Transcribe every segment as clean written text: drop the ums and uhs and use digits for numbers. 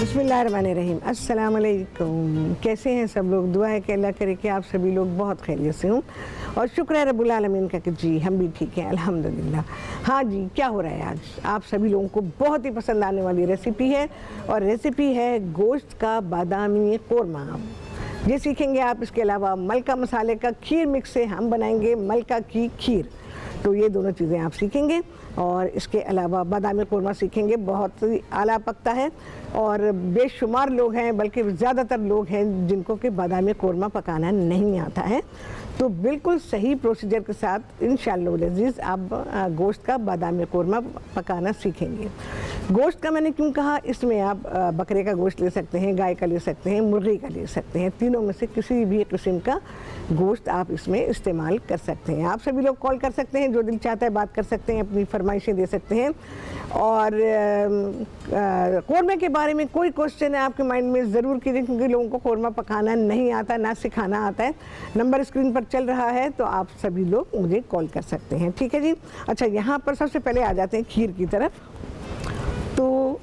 बिस्मिल्लाहिर्रहमानिर्रहीम। अस्सलाम वालेकुम। कैसे हैं सब लोग? दुआ है कि अल्लाह करे कि आप सभी लोग बहुत खैरियत से हों और शुक्र है रब्बुल आलमीन का कि जी हम भी ठीक हैं अल्हम्दुलिल्लाह। हाँ जी, क्या हो रहा है आज? आप सभी लोगों को बहुत ही पसंद आने वाली रेसिपी है और रेसिपी है गोश्त का बादामी कोरमा। ये सीखेंगे आप। इसके अलावा मलका मसाले का खीर मिक्स से हम बनाएंगे मलका की खीर। तो ये दोनों चीज़ें आप सीखेंगे और इसके अलावा बादामी कोरमा सीखेंगे। बहुत ही आला पकता है और बेशुमार लोग हैं, बल्कि ज़्यादातर लोग हैं जिनको कि बादामी कोरमा पकाना नहीं आता है। तो बिल्कुल सही प्रोसीजर के साथ इंशाअल्लाह अज़ीज़ आप गोश्त का बादामी कोरमा पकाना सीखेंगे। गोश्त का मैंने क्यों कहा, इसमें आप बकरे का गोश्त ले सकते हैं, गाय का ले सकते हैं, मुर्गी का ले सकते हैं। तीनों में से किसी भी किस्म का गोश्त आप इसमें इस्तेमाल कर सकते हैं। आप सभी लोग कॉल कर सकते हैं, जो दिल चाहता है बात कर सकते हैं, अपनी फरमाइशें दे सकते हैं। और कोरमा के बारे में कोई क्वेश्चन है आपके माइंड में ज़रूर कीजिए, क्योंकि लोगों को कोरमा पकाना नहीं आता, ना सिखाना आता है। नंबर स्क्रीन पर चल रहा है, तो आप सभी लोग मुझे कॉल कर सकते हैं। ठीक है जी। अच्छा, यहाँ पर सबसे पहले आ जाते हैं खीर की तरफ। तो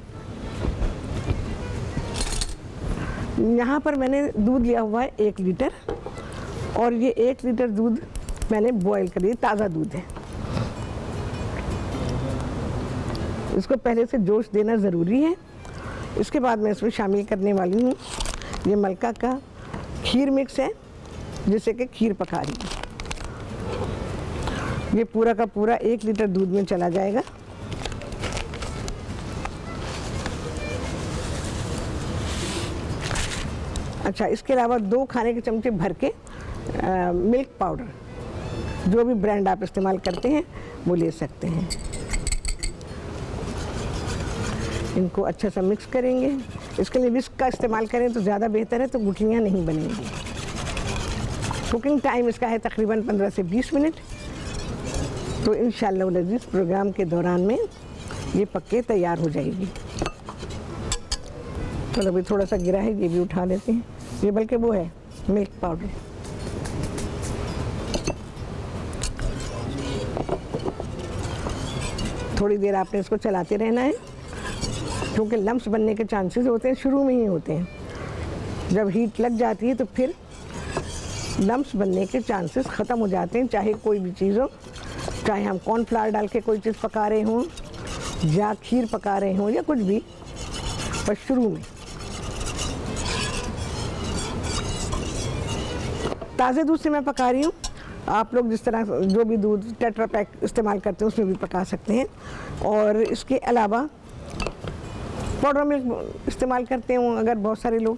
यहाँ पर मैंने दूध लिया हुआ है 1 लीटर और ये 1 लीटर दूध मैंने बॉईल कर दिया। ताज़ा दूध है, इसको पहले से जोश देना ज़रूरी है। इसके बाद मैं इसमें शामिल करने वाली हूँ ये मलका का खीर मिक्स है, जिससे कि खीर पका रही है। ये पूरा का पूरा 1 लीटर दूध में चला जाएगा। अच्छा, इसके अलावा 2 खाने के चमचे भर के मिल्क पाउडर, जो भी ब्रांड आप इस्तेमाल करते हैं वो ले सकते हैं। इनको अच्छा सा मिक्स करेंगे। इसके लिए विस्क का इस्तेमाल करें तो ज़्यादा बेहतर है, तो गुठलियाँ नहीं बनेंगी। कुकिंग टाइम इसका है तकरीबन 15 से 20 मिनट। तो इंशाअल्लाह अज़ीज़ प्रोग्राम के दौरान में ये पक के तैयार हो जाएगी। तो अभी थोड़ा सा गिरा है, ये भी उठा लेते हैं। ये बल्कि वो है मिल्क पाउडर। थोड़ी देर आपने इसको चलाते रहना है, क्योंकि लम्स बनने के चांसेस होते हैं, शुरू में ही होते हैं। जब हीट लग जाती है तो फिर लम्स बनने के चांसेस ख़त्म हो जाते हैं। चाहे कोई भी चीज़ हो, चाहे हम कॉर्नफ्लावर डाल के कोई चीज़ पका रहे हों या खीर पका रहे हों या कुछ भी, बस शुरू में ताज़े दूध से मैं पका रही हूँ। आप लोग जिस तरह जो भी दूध टेट्रा पैक इस्तेमाल करते हैं उसमें भी पका सकते हैं। और इसके अलावा पाउडर मिल्क इस्तेमाल करते हैं अगर बहुत सारे लोग,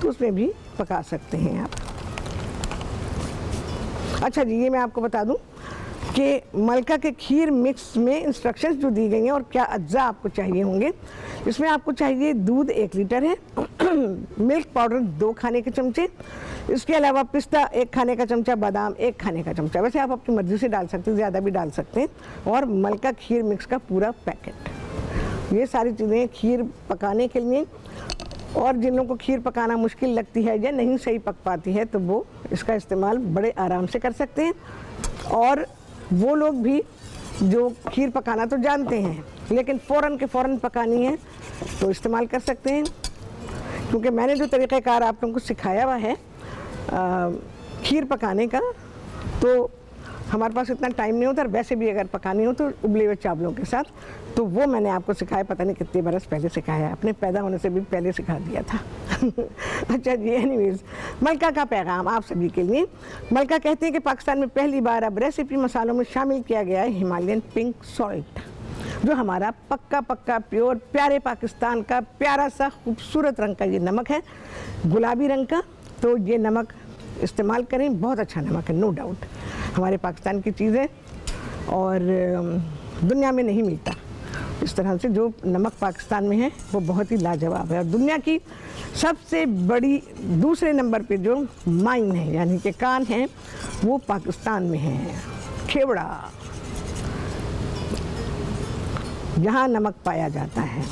तो उसमें भी पका सकते हैं आप। अच्छा जी, ये मैं आपको बता दूं कि मलका के खीर मिक्स में इंस्ट्रक्शंस जो दी गई हैं और क्या अज्जा आपको चाहिए होंगे। इसमें आपको चाहिए दूध 1 लीटर है, मिल्क पाउडर 2 खाने के चमचे, इसके अलावा पिस्ता 1 खाने का चमचा, बादाम 1 खाने का चमचा। वैसे आप अपनी मर्ज़ी से डाल सकते हैं, ज़्यादा भी डाल सकते हैं। और मलका खीर मिक्स का पूरा पैकेट। ये सारी चीज़ें खीर पकाने के लिए। और जिन लोगों को खीर पकाना मुश्किल लगती है या नहीं सही पक पाती है, तो वो इसका इस्तेमाल बड़े आराम से कर सकते हैं। और वो लोग भी जो खीर पकाना तो जानते हैं, लेकिन फ़ौरन के फ़ौरन पकानी है, तो इस्तेमाल कर सकते हैं। क्योंकि मैंने जो तरीक़ाकार आप लोगों को सिखाया हुआ है खीर पकाने का, तो हमारे पास इतना टाइम नहीं होता। और वैसे भी अगर पकानी हो तो उबले हुए चावलों के साथ, तो वो मैंने आपको सिखाया, पता नहीं कितने बरस पहले सिखाया, अपने पैदा होने से भी पहले सिखा दिया था। अच्छा जी, एनीवेज, मलका का पैगाम आप सभी के लिए। मलका कहते हैं कि पाकिस्तान में पहली बार अब रेसिपी मसालों में शामिल किया गया है हिमालयन पिंक सॉल्ट, जो हमारा पक्का प्योर प्यारे पाकिस्तान का प्यारा सा खूबसूरत रंग का ये नमक है, गुलाबी रंग का। तो ये नमक इस्तेमाल करें, बहुत अच्छा नमक है, नो डाउट। हमारे पाकिस्तान की चीज़ें और दुनिया में नहीं मिलता इस तरह से जो नमक पाकिस्तान में है, वो बहुत ही लाजवाब है। और दुनिया की सबसे बड़ी दूसरे नंबर पे जो माइन है, यानी कि कान है, वो पाकिस्तान में है, खेवड़ा। यहाँ नमक पाया जाता है।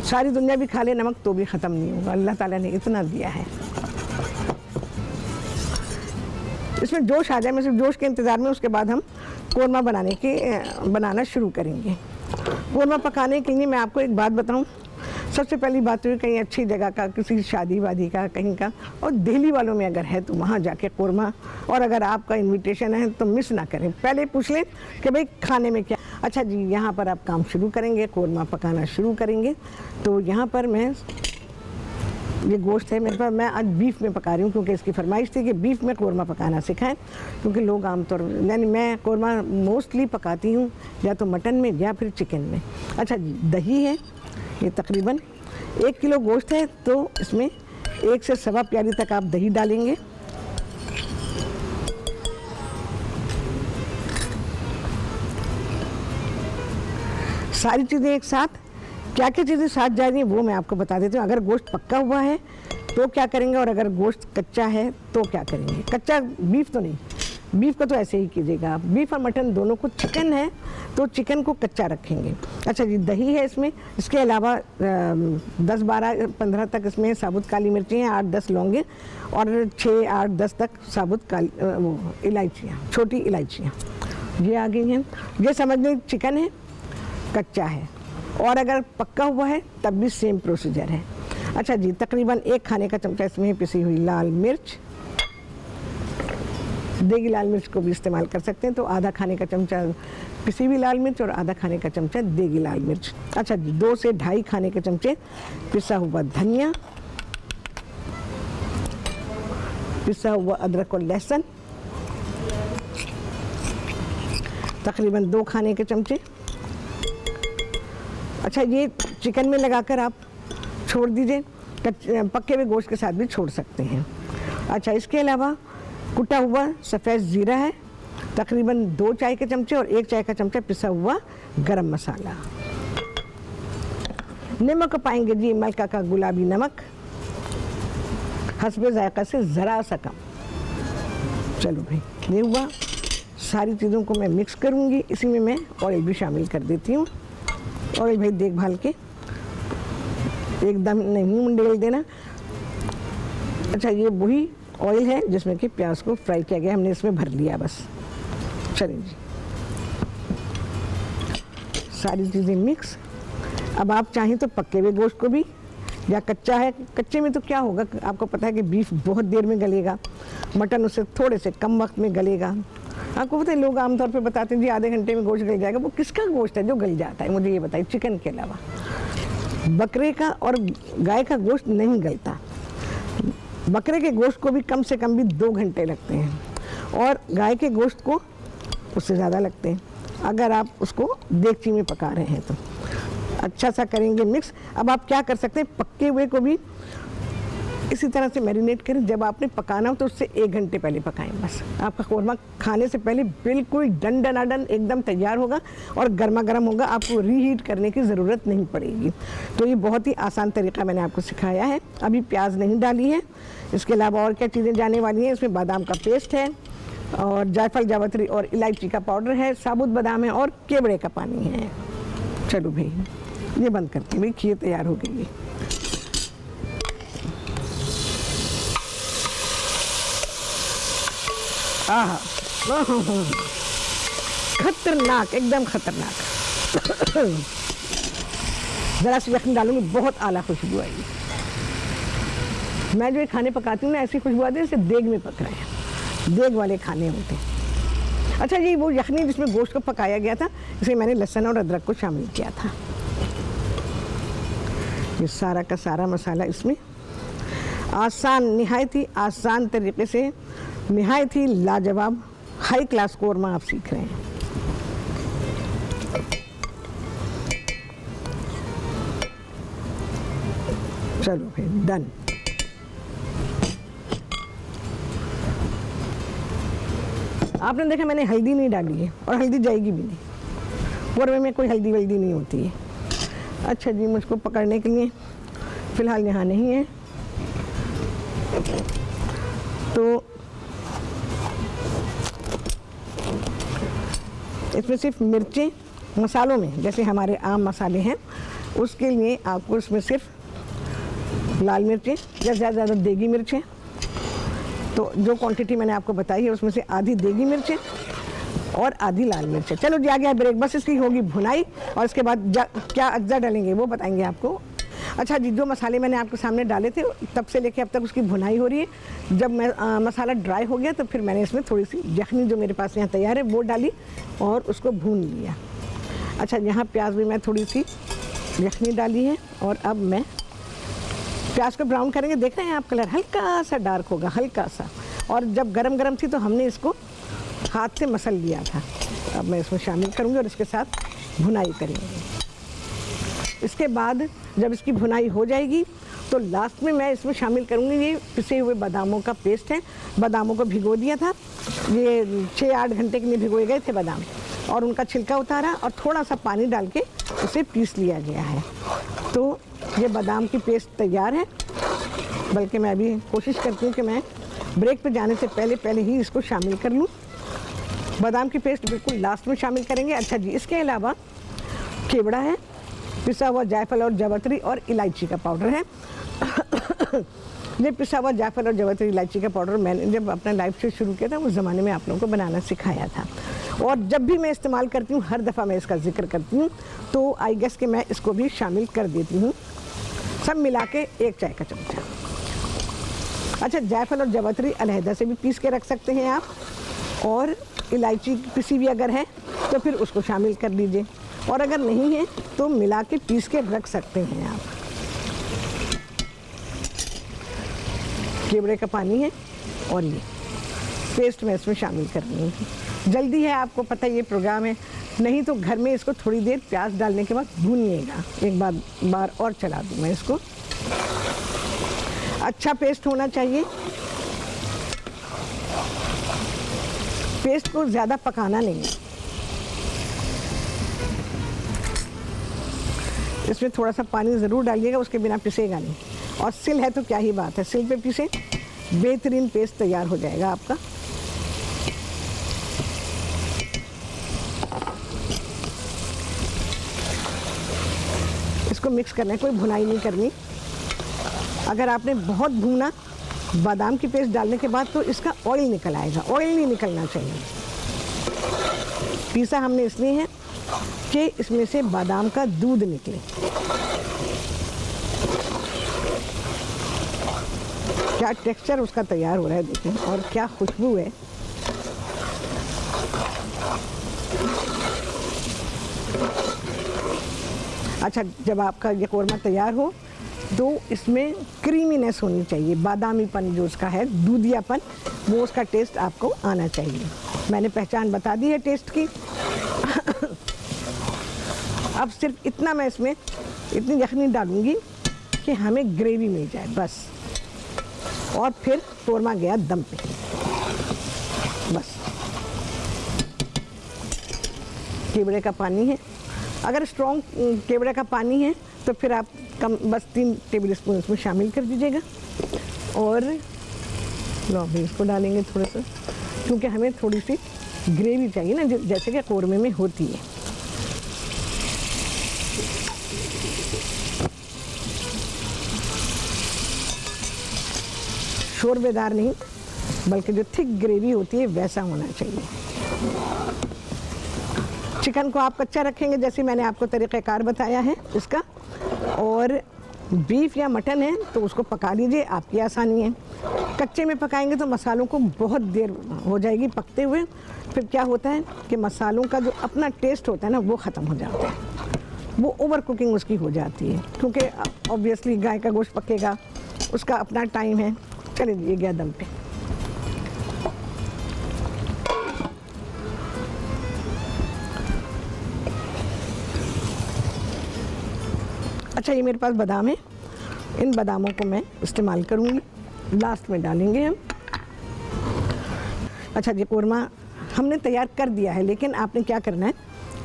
सारी दुनिया भी खा ले नमक तो भी ख़त्म नहीं होगा, अल्लाह ताला ने इतना दिया है। इसमें जोश आ जाए, मैं सिर्फ जोश के इंतज़ार में, उसके बाद हम कोरमा बनाना शुरू करेंगे। कोरमा पकाने के लिए मैं आपको एक बात बताऊं, सबसे पहली बात तो कहीं अच्छी जगह का, किसी शादी वादी का कहीं का, और दिल्ली वालों में अगर है तो वहाँ जाके कोरमा, और अगर आपका इनविटेशन है तो मिस ना करें, पहले पूछ लें कि भाई खाने में क्या। अच्छा जी, यहाँ पर आप काम शुरू करेंगे, कोरमा पकाना शुरू करेंगे। तो यहाँ पर मैं, ये गोश्त है मेरे पास, मैं आज बीफ में पका रही हूँ क्योंकि इसकी फरमाइश थी कि बीफ में कोरमा पकाना सिखाएं, क्योंकि लोग आमतौर यानी मैं कोरमा मोस्टली पकाती हूँ या तो मटन में या फिर चिकन में। अच्छा जी, दही है, ये तकरीबन 1 किलो गोश्त है, तो इसमें 1 से सवा प्याली तक आप दही डालेंगे। सारी चीज़ें एक साथ, क्या क्या चीज़ें साथ जा रही हैं वो मैं आपको बता देती हूँ। अगर गोश्त पक्का हुआ है तो क्या करेंगे, और अगर गोश्त कच्चा है तो क्या करेंगे। कच्चा बीफ तो नहीं, बीफ को तो ऐसे ही कीजिएगा आप, बीफ और मटन दोनों को। चिकन है तो चिकन को कच्चा रखेंगे। अच्छा जी, दही है इसमें, इसके अलावा 10, 12, 15 तक इसमें साबुत काली मिर्ची हैं, 8, 10 लौंगे, और 6, 8, 10 तक साबुत काली इलायचियाँ, छोटी इलायचियाँ ये आ गई हैं। ये समझ लें चिकन है, कच्चा है, और अगर पक्का हुआ है तब भी सेम प्रोसीजर है। अच्छा जी, तकरीबन 1 खाने का चमचा इसमें पिसी हुई लाल मिर्च, देगी लाल मिर्च को भी इस्तेमाल कर सकते हैं, तो आधा खाने का चमचा पिसी हुई लाल मिर्च और आधा खाने का चमचा देगी लाल मिर्च। अच्छा जी, 2 से 2.5 खाने के चमचे पिसा हुआ धनिया, पिसा हुआ अदरक और लहसुन, तकरीबन 2 खाने के चमचे। अच्छा, ये चिकन में लगाकर आप छोड़ दीजिए, पक्के हुए गोश्त के साथ भी छोड़ सकते हैं। अच्छा, इसके अलावा कुटा हुआ सफ़ेद ज़ीरा है, तकरीबन 2 चाय के चमचे, और 1 चाय का चमचा पिसा हुआ गरम मसाला। नमक पाएंगे जी, मलका का गुलाबी नमक, हस्बे जायका से ज़रा सा कम। चलो भाई, ये हुआ। सारी चीज़ों को मैं मिक्स करूँगी, इसी में मैं ऑयल भी शामिल कर देती हूँ। ऑयल भाई देखभाल के एकदम नहीं मुंडेल देना। अच्छा, ये वही ऑयल है जिसमें कि प्याज को फ्राई किया गया, हमने इसमें भर लिया बस। चलिए जी, सारी चीज़ें मिक्स। अब आप चाहें तो पक्के हुए गोश्त को भी, या कच्चा है, कच्चे में तो क्या होगा, आपको पता है कि बीफ बहुत देर में गलेगा, मटन उससे थोड़े से कम वक्त में गलेगा। आपको पता है लोग आमतौर पे बताते हैं जी आधे घंटे में गोश्त गल जाएगा, वो किसका गोश्त है जो गल जाता है, मुझे ये बताइए। चिकन के अलावा बकरे का और गाय का गोश्त नहीं गलता। बकरे के गोश्त को भी कम से कम भी 2 घंटे लगते हैं, और गाय के गोश्त को उससे ज़्यादा लगते हैं, अगर आप उसको देगची में पका रहे हैं तो। अच्छा सा करेंगे मिक्स। अब आप क्या कर सकते हैं, पक्के हुए को भी इसी तरह से मैरिनेट करें। जब आपने पकाना हो तो उससे 1 घंटे पहले पकाएं, बस आपका कोरमा खाने से पहले बिल्कुल डन एकदम तैयार होगा और गर्मा गर्म होगा, आपको रीहीट करने की ज़रूरत नहीं पड़ेगी। तो ये बहुत ही आसान तरीका मैंने आपको सिखाया है। अभी प्याज नहीं डाली है, इसके अलावा और क्या चीज़ें जाने वाली हैं, इसमें बादाम का पेस्ट है, और जायफल, जावित्री और इलायची का पाउडर है, साबुत बादाम है, और केवड़े का पानी है। चलो भाई, ये बंद करते हैं भाई, खीर तैयार हो गई है। आहा, खतरनाक, एकदम खतरनाक। ज़रा सी यखनी डालूंगी, बहुत आला खुशबू आएगी। मैं जो ये खाने पकाती हूँ ना, ऐसी खुशबू आती है जैसे देग में पक रहे हैं, देग वाले खाने होते हैं। अच्छा जी, वो यखनी जिसमें गोश्त को पकाया गया था, इसमें मैंने लहसुन और अदरक को शामिल किया था। ये सारा का सारा मसाला इसमें आसान, निहायत ही आसान तरीके से, निहायत ही लाजवाब हाई क्लास कोरमा आप सीख रहे हैं। चलो फिर डन। आपने देखा मैंने हल्दी नहीं डाली है, और हल्दी जाएगी भी नहीं, कोरमे में कोई हल्दी वल्दी नहीं होती है। अच्छा जी, मुझको पकड़ने के लिए फ़िलहाल यहाँ नहीं है, तो इसमें सिर्फ मिर्चें, मसालों में जैसे हमारे आम मसाले हैं, उसके लिए आपको इसमें सिर्फ लाल मिर्चें या ज़्यादा ज़्यादा देगी मिर्चें, तो जो क्वांटिटी मैंने आपको बताई है उसमें से आधी देगी मिर्चें और आधी लाल मिर्चें। चलो जी, आ गया ब्रेक, बस इसकी होगी भुनाई, और इसके बाद क्या अज्जा डालेंगे वो बताएंगे आपको। अच्छा जी, जो मसाले मैंने आपके सामने डाले थे तब से लेके अब तक उसकी भुनाई हो रही है। जब मैं मसाला ड्राई हो गया तो फिर मैंने इसमें थोड़ी सी यखनी जो मेरे पास यहाँ तैयार है वो डाली और उसको भून लिया। अच्छा, यहाँ प्याज भी मैं थोड़ी सी यखनी डाली है और अब मैं प्याज को ब्राउन करेंगे। देख रहे हैं आप, कलर हल्का सा डार्क होगा, हल्का सा। और जब गरम गरम थी तो हमने इसको हाथ से मसल लिया था। अब मैं इसमें शामिल करूँगी और इसके साथ भुनाई करेंगे। इसके बाद जब इसकी भुनाई हो जाएगी तो लास्ट में मैं इसमें शामिल करूँगी ये पिसे हुए बादामों का पेस्ट है। बादामों को भिगो दिया था, ये 6-8 घंटे के लिए भिगोए गए थे बादाम, और उनका छिलका उतारा और थोड़ा सा पानी डाल के उसे पीस लिया गया है। तो ये बादाम की पेस्ट तैयार है। बल्कि मैं अभी कोशिश करती हूँ कि मैं ब्रेक पे जाने से पहले ही इसको शामिल कर लूँ। बादाम की पेस्ट बिल्कुल लास्ट में शामिल करेंगे। अच्छा जी, इसके अलावा केवड़ा है, पिसा हुआ जायफल और जावित्री और इलायची का पाउडर है। ये पिसा हुआ जायफल और जावित्री इलायची का पाउडर मैंने जब अपना लाइफ से शुरू किया था उस ज़माने में आप लोगों को बनाना सिखाया था, और जब भी मैं इस्तेमाल करती हूँ हर दफ़ा मैं इसका जिक्र करती हूँ। तो आई गेस कि मैं इसको भी शामिल कर देती हूँ, सब मिला के 1 चाय का चमचा। अच्छा, जायफल और जावित्री अलहदा से भी पीस के रख सकते हैं आप, और इलायची पिसी हुई अगर है तो फिर उसको शामिल कर लीजिए, और अगर नहीं है तो मिला के पीस के रख सकते हैं आप। केवड़े का पानी है और ये पेस्ट मैं इसमें शामिल कर रही हूँ। जल्दी है, आपको पता ये प्रोग्राम है, नहीं तो घर में इसको थोड़ी देर प्याज डालने के बाद भूनिएगा। एक बार और चला दूँ मैं इसको। अच्छा पेस्ट होना चाहिए, पेस्ट को ज़्यादा पकाना नहीं है। इसमें थोड़ा सा पानी ज़रूर डालिएगा, उसके बिना पिसेगा नहीं। और सिल है तो क्या ही बात है, सिल पे पीसे बेहतरीन पेस्ट तैयार हो जाएगा आपका। इसको मिक्स करना है, कोई भुनाई नहीं करनी। अगर आपने बहुत भूना बादाम की पेस्ट डालने के बाद तो इसका ऑयल निकल आएगा, ऑयल नहीं निकलना चाहिए। पीसा हमने इसलिए है कि इसमें से बादाम का दूध निकले। क्या टेक्सचर उसका तैयार हो रहा है देखिए, और क्या खुशबू है। अच्छा, जब आपका ये कोरमा तैयार हो तो इसमें क्रीमीनेस होनी चाहिए, बादामीपन जो उसका है, दूधियापन, वो उसका टेस्ट आपको आना चाहिए। मैंने पहचान बता दी है टेस्ट की। अब सिर्फ इतना मैं इसमें इतनी यखनी डालूंगी कि हमें ग्रेवी मिल जाए बस, और फिर कोरमा गया दम पे बस। केवड़े का पानी है, अगर स्ट्रॉन्ग केवड़े का पानी है तो फिर आप कम बस 3 टेबल स्पून इसमें शामिल कर दीजिएगा। और लो भी इसको डालेंगे थोड़ा सा, क्योंकि हमें थोड़ी सी ग्रेवी चाहिए ना, जैसे कि कोरमे में होती है। शोरबेदार नहीं, बल्कि जो थिक ग्रेवी होती है वैसा होना चाहिए। चिकन को आप कच्चा रखेंगे जैसे मैंने आपको तरीक़ाकार बताया है इसका, और बीफ या मटन है तो उसको पका लीजिए, आपकी आसानी है। कच्चे में पकाएंगे तो मसालों को बहुत देर हो जाएगी पकते हुए, फिर क्या होता है कि मसालों का जो अपना टेस्ट होता है ना वो ख़त्म हो जाता है, वो ओवर कुकिंग उसकी हो जाती है, क्योंकि ऑब्वियसली गाय का गोश्त पकेगा, उसका अपना टाइम है। चलिए ये गया दम पे। अच्छा, ये मेरे पास बादाम है, इन बादामों को मैं इस्तेमाल करूँगी, लास्ट में डालेंगे हम। अच्छा, ये कोरमा हमने तैयार कर दिया है, लेकिन आपने क्या करना है,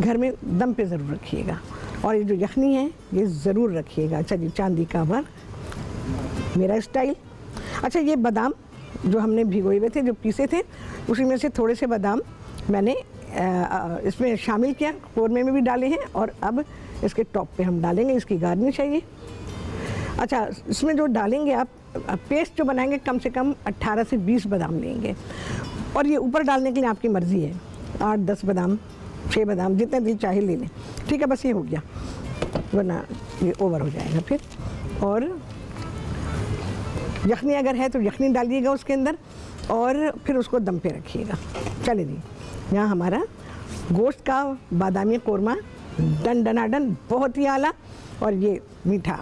घर में दम पे ज़रूर रखिएगा, और ये जो यखनी है ये ज़रूर रखिएगा। अच्छा जी, चांदी का भर मेरा स्टाइल। अच्छा, ये बादाम जो हमने भिगोए हुए थे, जो पीसे थे, उसी में से थोड़े से बादाम मैंने इसमें शामिल किया, कोरमे में भी डाले हैं, और अब इसके टॉप पे हम डालेंगे, इसकी गार्निश चाहिए। अच्छा, इसमें जो डालेंगे आप पेस्ट जो बनाएंगे, कम से कम 18 से 20 बादाम लेंगे, और ये ऊपर डालने के लिए आपकी मर्ज़ी है, 8-10 बादाम, 6 बादाम, जितने दिल चाहे ले लें। ठीक है, बस ये हो गया। वरना ये ओवर हो जाएगा फिर। और यखनी अगर है तो यखनी डालिएगा उसके अंदर और फिर उसको दम पे रखिएगा। चलिए जी, यहाँ हमारा गोश्त का बादामी कोरमा डन डनाडन, बहुत ही आला। और ये मीठा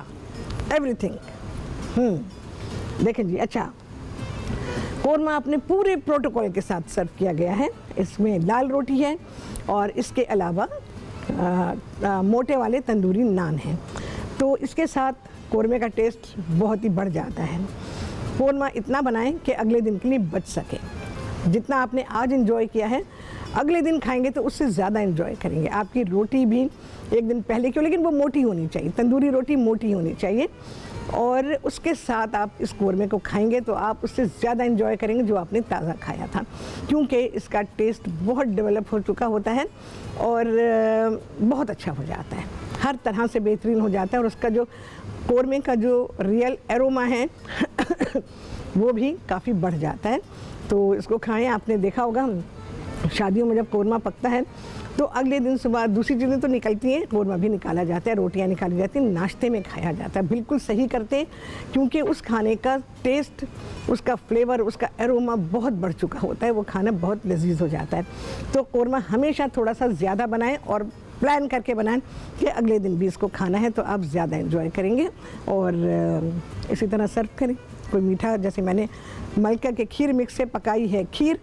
एवरीथिंग। देखें जी, अच्छा कोरमा अपने पूरे प्रोटोकॉल के साथ सर्व किया गया है। इसमें लाल रोटी है और इसके अलावा मोटे वाले तंदूरी नान हैं, तो इसके साथ कोरमे का टेस्ट बहुत ही बढ़ जाता है। कोरमा इतना बनाएं कि अगले दिन के लिए बच सके। जितना आपने आज एंजॉय किया है, अगले दिन खाएंगे तो उससे ज़्यादा एंजॉय करेंगे। आपकी रोटी भी एक दिन पहले क्यों, लेकिन वो मोटी होनी चाहिए, तंदूरी रोटी मोटी होनी चाहिए। और उसके साथ आप इस कोरमे को खाएंगे तो आप उससे ज़्यादा एंजॉय करेंगे जो आपने ताज़ा खाया था, क्योंकि इसका टेस्ट बहुत डेवलप हो चुका होता है और बहुत अच्छा हो जाता है, हर तरह से बेहतरीन हो जाता है। और उसका जो कोरमे का जो रियल एरोमा है वो भी काफ़ी बढ़ जाता है। तो इसको खाएं। आपने देखा होगा शादियों में जब कोरमा पकता है तो अगले दिन सुबह दूसरी चीज़ें तो निकलती हैं, कोरमा भी निकाला जाता है, रोटियां निकाली जाती हैं, नाश्ते में खाया जाता है। बिल्कुल सही करते हैं, क्योंकि उस खाने का टेस्ट, उसका फ्लेवर, उसका एरोमा बहुत बढ़ चुका होता है, वो खाना बहुत लजीज हो जाता है। तो कोरमा हमेशा थोड़ा सा ज़्यादा बनाएं और प्लान करके बनाएं कि अगले दिन भी इसको खाना है, तो आप ज़्यादा एंजॉय करेंगे। और इसी तरह सर्व करें। कोई मीठा, जैसे मैंने मलका के खीर मिक्स से पकाई है खीर,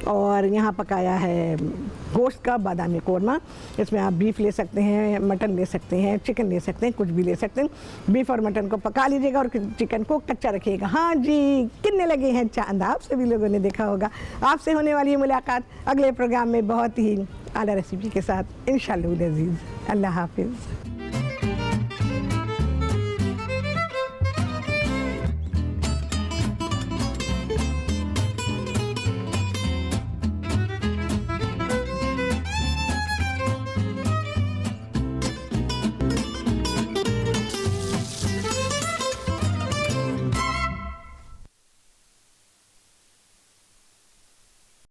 और यहाँ पकाया है गोश्त का बादामी कोरमा। इसमें आप बीफ ले सकते हैं, मटन ले सकते हैं, चिकन ले सकते हैं, कुछ भी ले सकते हैं। बीफ और मटन को पका लीजिएगा और चिकन को कच्चा रखिएगा। हाँ जी, कितने लगे हैं चांद, आप सभी लोगों ने देखा होगा। आपसे होने वाली मुलाकात अगले प्रोग्राम में बहुत ही आला रेसिपी के साथ इंशाअल्लाह अज़ीज़। अल्लाह हाफिज़।